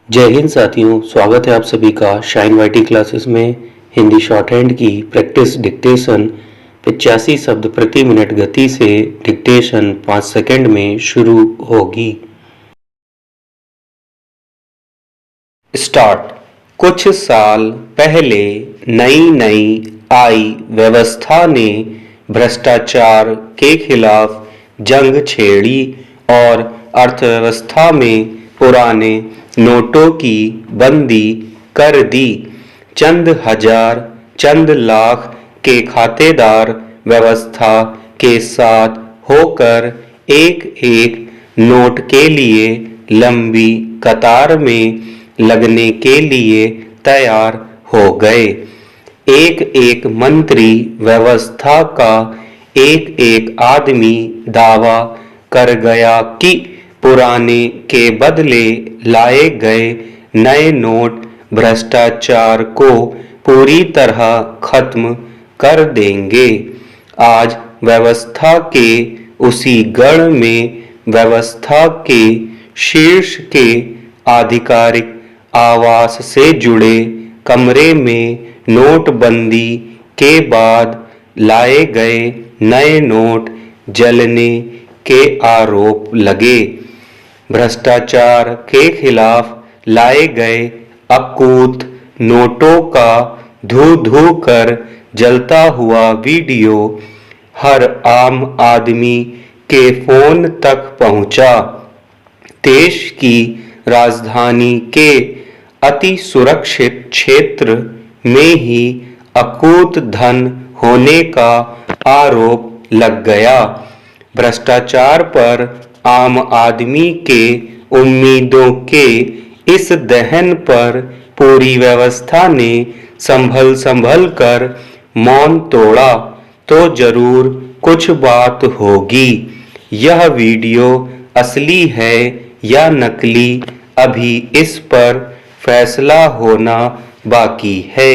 जय हिंद साथियों, स्वागत है आप सभी का शाइन वाईटी क्लासेस में। हिंदी शॉर्ट हैंड की प्रैक्टिस डिक्टेशन 85 शब्द प्रति मिनट गति से डिक्टेशन 5 सेकंड में शुरू होगी। स्टार्ट। कुछ साल पहले नई नई आई व्यवस्था ने भ्रष्टाचार के खिलाफ जंग छेड़ी और अर्थव्यवस्था में पुराने नोटों की बंदी कर दी। चंद हजार, चंद लाख के खातेदार व्यवस्था के साथ होकर एक एक नोट के लिए लंबी कतार में लगने के लिए तैयार हो गए। एक एक मंत्री, व्यवस्था का एक एक आदमी दावा कर गया कि पुराने के बदले लाए गए नए नोट भ्रष्टाचार को पूरी तरह खत्म कर देंगे। आज व्यवस्था के उसी गढ़ में व्यवस्था के शीर्ष के आधिकारिक आवास से जुड़े कमरे में नोटबंदी के बाद लाए गए नए नोट जलने के आरोप लगे। भ्रष्टाचार के खिलाफ लाए गए अकूत नोटों का धू धू कर जलता हुआ वीडियो हर आम आदमी के फोन तक पहुंचा। देश की राजधानी के अति सुरक्षित क्षेत्र में ही अकूत धन होने का आरोप लग गया। भ्रष्टाचार पर आम आदमी के उम्मीदों के इस दहन पर पूरी व्यवस्था ने संभल संभल कर मौन तोड़ा तो जरूर कुछ बात होगी। यह वीडियो असली है या नकली, अभी इस पर फैसला होना बाकी है।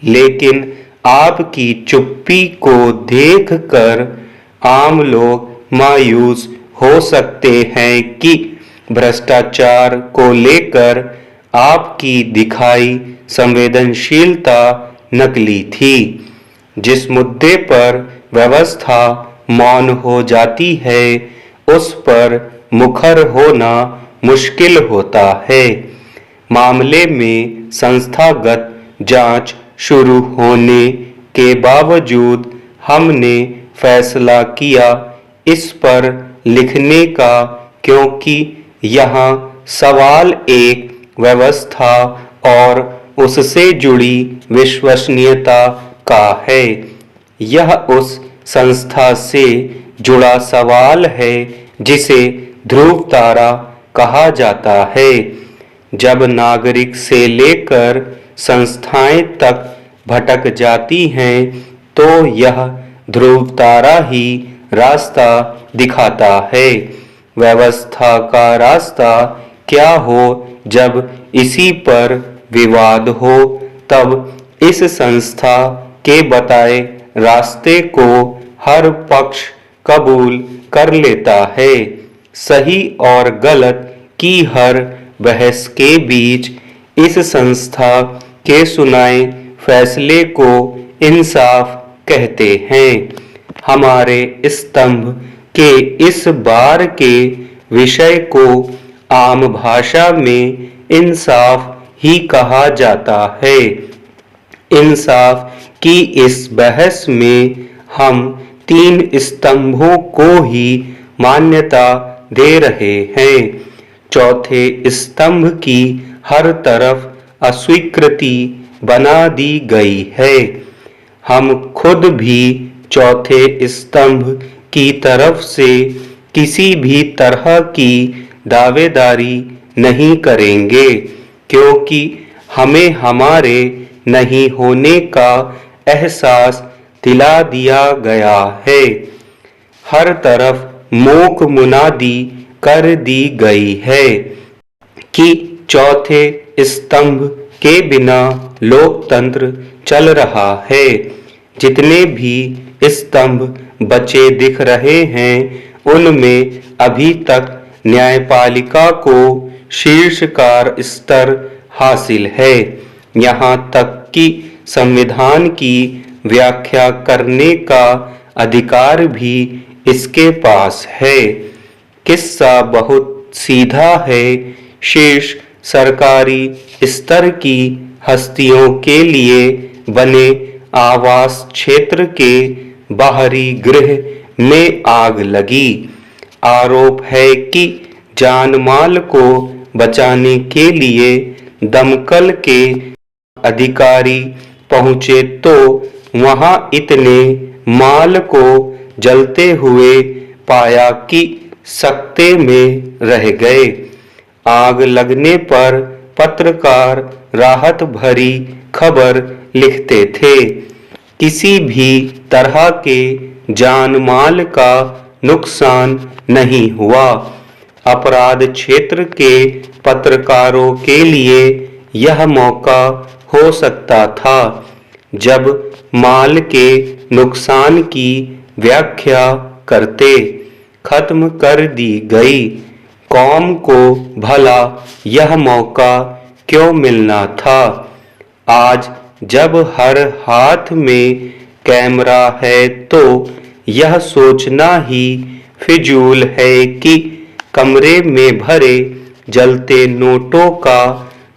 लेकिन आपकी चुप्पी को देखकर आम लोग मायूस हो सकते हैं कि भ्रष्टाचार को लेकर आपकी दिखाई संवेदनशीलता नकली थी। जिस मुद्दे पर व्यवस्था मौन हो जाती है उस पर मुखर होना मुश्किल होता है। मामले में संस्थागत जांच शुरू होने के बावजूद हमने फैसला किया इस पर लिखने का, क्योंकि यहाँ सवाल एक व्यवस्था और उससे जुड़ी विश्वसनीयता का है। यह उस संस्था से जुड़ा सवाल है जिसे ध्रुव तारा कहा जाता है। जब नागरिक से लेकर संस्थाएं तक भटक जाती हैं तो यह ध्रुव तारा ही रास्ता दिखाता है। व्यवस्था का रास्ता क्या हो जब इसी पर विवाद हो, तब इस संस्था के बताए रास्ते को हर पक्ष कबूल कर लेता है। सही और गलत की हर बहस के बीच इस संस्था के सुनाए फैसले को इंसाफ कहते हैं। हमारे स्तंभ के इस बार के विषय को आम भाषा में इंसाफ ही कहा जाता है। इंसाफ की इस बहस में हम 3 स्तंभों को ही मान्यता दे रहे हैं। चौथे स्तंभ की हर तरफ अस्वीकृति बना दी गई है। हम खुद भी चौथे स्तंभ की तरफ से किसी भी तरह की दावेदारी नहीं करेंगे, क्योंकि हमें हमारे नहीं होने का एहसास दिला दिया गया है। हर तरफ मूक मुनादी कर दी गई है कि चौथे स्तंभ के बिना लोकतंत्र चल रहा है। जितने भी स्तंभ बचे दिख रहे हैं उनमें अभी तक न्यायपालिका को शीर्षकार स्तर हासिल है। यहाँ तक कि संविधान की व्याख्या करने का अधिकार भी इसके पास है। किस्सा बहुत सीधा है। शीर्ष सरकारी स्तर की हस्तियों के लिए बने आवास क्षेत्र के बाहरी गृह में आग लगी। आरोप है कि जान माल को बचाने के लिए दमकल के अधिकारी पहुंचे तो वहां इतने माल को जलते हुए पाया कि सकते में रह गए। आग लगने पर पत्रकार राहत भरी खबर लिखते थे। किसी भी तरह के जान माल का नुकसान नहीं हुआ। अपराध क्षेत्र के पत्रकारों के लिए यह मौका हो सकता था जब माल के नुकसान की व्याख्या करते खत्म कर दी गई। कौम को भला यह मौका क्यों मिलना था? आज जब हर हाथ में कैमरा है तो यह सोचना ही फिजूल है कि कमरे में भरे जलते नोटों का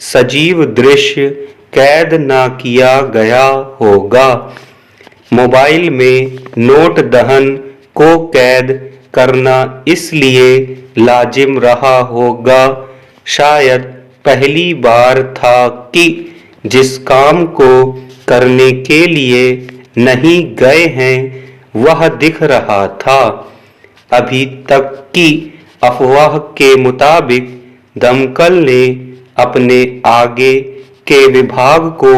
सजीव दृश्य कैद ना किया गया होगा। मोबाइल में नोट दहन को कैद करना इसलिए लाजिम रहा होगा, शायद पहली बार था कि जिस काम को करने के लिए नहीं गए हैं वह दिख रहा था। अभी तक की अफवाह के मुताबिक दमकल ने अपने आगे के विभाग को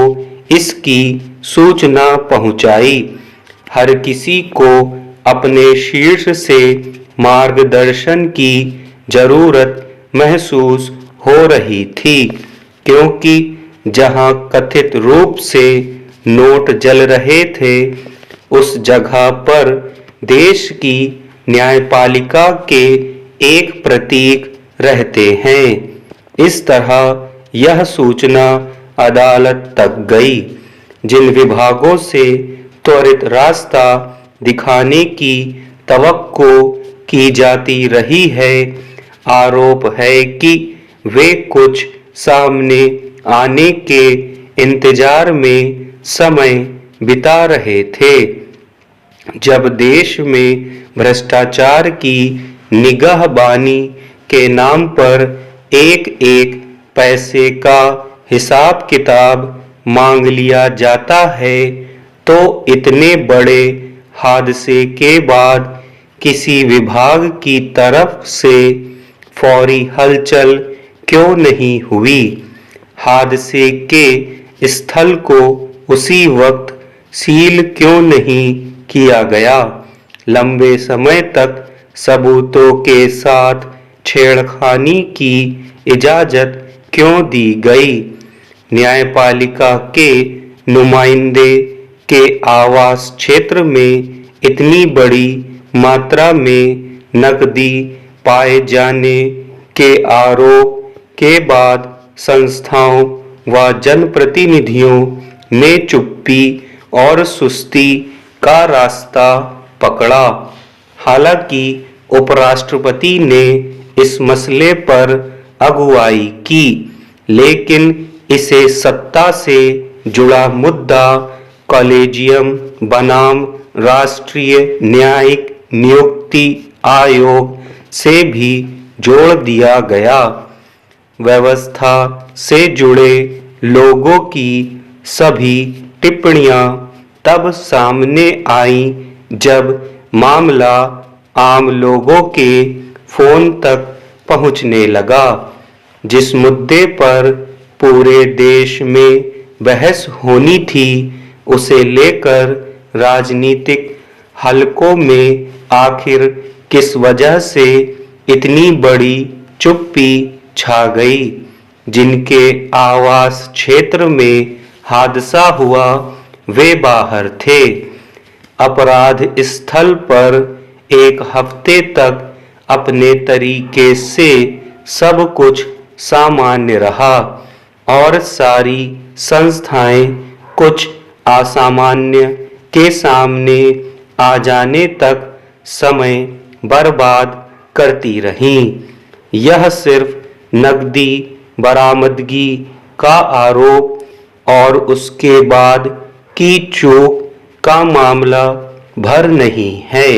इसकी सूचना पहुंचाई। हर किसी को अपने शीर्ष से मार्गदर्शन की जरूरत महसूस हो रही थी, क्योंकि जहां कथित रूप से नोट जल रहे थे उस जगह पर देश की न्यायपालिका के एक प्रतीक रहते हैं। इस तरह यह सूचना अदालत तक गई। जिन विभागों से त्वरित रास्ता दिखाने की तवक्को की जाती रही है, आरोप है कि वे कुछ सामने आने के इंतजार में समय बिता रहे थे। जब देश में भ्रष्टाचार की निगाहबानी के नाम पर एक एक पैसे का हिसाब किताब मांग लिया जाता है तो इतने बड़े हादसे के बाद किसी विभाग की तरफ से फौरी हलचल क्यों नहीं हुई? हादसे के स्थल को उसी वक्त सील क्यों नहीं किया गया? लंबे समय तक सबूतों के साथ छेड़खानी की इजाजत क्यों दी गई? न्यायपालिका के नुमाइंदे के आवास क्षेत्र में इतनी बड़ी मात्रा में नकदी पाए जाने के आरोप के बाद संस्थाओं व जनप्रतिनिधियों ने चुप्पी और सुस्ती का रास्ता पकड़ा। हालांकि उपराष्ट्रपति ने इस मसले पर अगुवाई की, लेकिन इसे सत्ता से जुड़ा मुद्दा कॉलेजियम बनाम राष्ट्रीय न्यायिक नियुक्ति आयोग से भी जोड़ दिया गया। व्यवस्था से जुड़े लोगों की सभी टिप्पणियां तब सामने आईं जब मामला आम लोगों के फोन तक पहुंचने लगा। जिस मुद्दे पर पूरे देश में बहस होनी थी, उसे लेकर राजनीतिक हलकों में आखिर किस वजह से इतनी बड़ी चुप्पी छा गई? जिनके आवास क्षेत्र में हादसा हुआ वे बाहर थे। अपराध स्थल पर एक हफ्ते तक अपने तरीके से सब कुछ सामान्य रहा और सारी संस्थाएं कुछ असामान्य के सामने आ जाने तक समय बर्बाद करती रहीं। यह सिर्फ नकदी बरामदगी का आरोप और उसके बाद की चूक का मामला भर नहीं है।